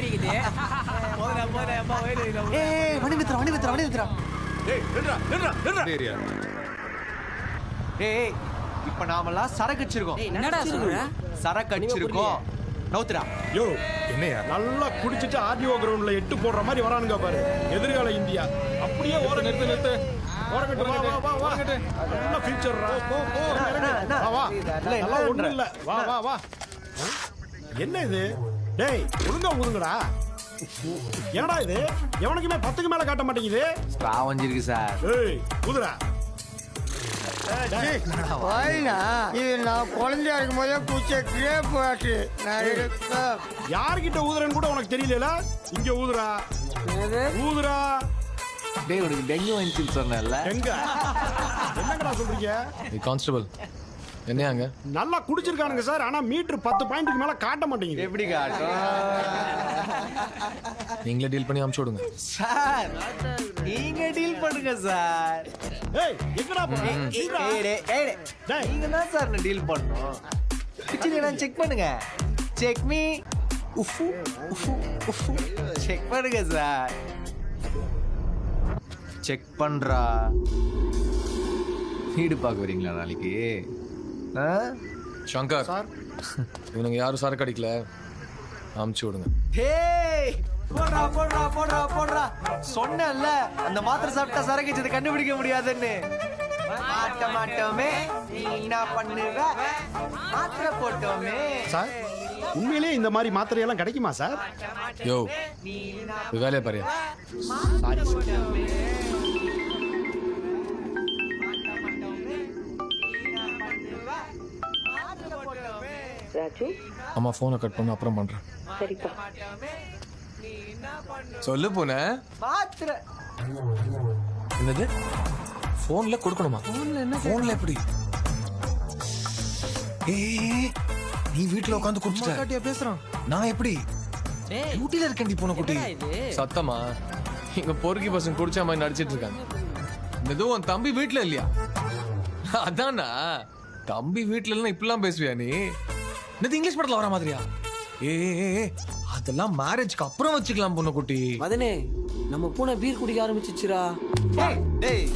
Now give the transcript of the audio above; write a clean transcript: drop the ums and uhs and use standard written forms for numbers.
இருக்குது. ஏய் வண்டி நிறுத்துறா. ஏய் இப்ப நாமெல்லாம் சரக்கு அடிச்சிருக்கோம். என்னடா சொல்ற? சரக்கு அடிச்சிருக்கோம். நவுத்துறா. யோ என்னையா நல்லா குடிச்சிட்டு ஆர்டிஓ கிரவுண்ட்ல எட்டு போடுற மாதிரி வரானுங்க பாரு. எதிர்கால இந்தியா அப்படியே ஓர நிறுத்து. ஓரங்கட்டு வா. நல்ல ஃபியூச்சர்ரா. வா. நல்லா ஒண்ணும் இல்ல. வா. என்ன இது? டேய் ஒழுங்கா ஊதுங்கடா. என்னடா இது? எவனுக்குமே 10க்கு மேல காட்ட மாட்டேங்குது. ஸ்ட்ரா வந்திருக்கு சார். ஏய் ஊதுடா. இது நான் குழந்தையா இருக்கும் போதே பூச்ச கிரேப் வாட்டு யார்கிட்ட ஊதுறன்னு கூட உனக்கு தெரியல. இங்க ஊதுடா. டேய் உனக்கு டெங்கு வந்துச்சு சொன்னேன்ல. எங்க என்னங்கடா சொல்றீங்க? கான்ஸ்டபிள் என்னையாங்க? நல்லா குடிச்சிருக்கானுங்க சார். ஆனா மீட்டர் 10 பாயிண்ட்க்கு மேல காட்ட மாட்டேங்குது. எப்படி காட்டும்? நீங்களே டீல் பண்ணி அனுப்பிச்சு விடுங்க சார். நீங்க டீல் பண்ணுங்க சார். ஏய் எங்கடா போற? நீங்க தான் சார் டீல் பண்ணணும். கிச்சன்ல செக் பண்ணுங்க. Check me. உஃபு. செக் பண்ணுங்க சார். செக் பண்றா. வீடு பார்க்க வரீங்களா நாளைக்கு? சங்கர் சார் இவனுங்க யாரும் சரக்கு அடிக்கல, அமுச்சு விடுங்க. ஹேய் போடுறா. சொன்னேன்ல அந்த மாத்திரை சாப்பிட்டா சரக்கு கண்டுபிடிக்க முடியாதுன்னு. மாட்டோமே. நீ என்ன பண்ணுவ? மாத்திரை போட்டோமே. சார் உண்மையிலேயே இந்த மாதிரி மாத்திரையெல்லாம் கிடைக்குமா சார்? யோ வேலையை பாரியா. சாரி ராஜு அம்மா போனை கட் பண்ண அப்புறம் பண்றேன். சரிப்பா. சொல்லு போன. மாத்திரை என்னது? போன்ல கொடுக்கணுமா? போன்ல எப்படி? ஏய் நீ வீட்ல உட்கார்ந்து குடிச்சிட்ட பேசுறான். நான் எப்படி டியூட்டில இருக்கேன்? போன குட்டி சத்தமா இங்க பொறுக்கி பசங்க குடிச்ச மாதிரி நடிச்சிட்டு இருக்காங்க. இதுவும் உன் தம்பி வீட்டுல இல்லையா? அதானா தம்பி வீட்டுல எல்லாம் இப்படிலாம் பேசுவியா நீ? இது இங்கிலீஷ் படத்துல வர மாதிரியா? ஏ அதெல்லாம் மேரேஜ்க்கு அப்புறம் வச்சுக்கலாம் பொண்ணு குட்டி. மதனே நம்ம பூனை பீர் குடிக்க ஆரம்பிச்சிச்சுரா. டேய்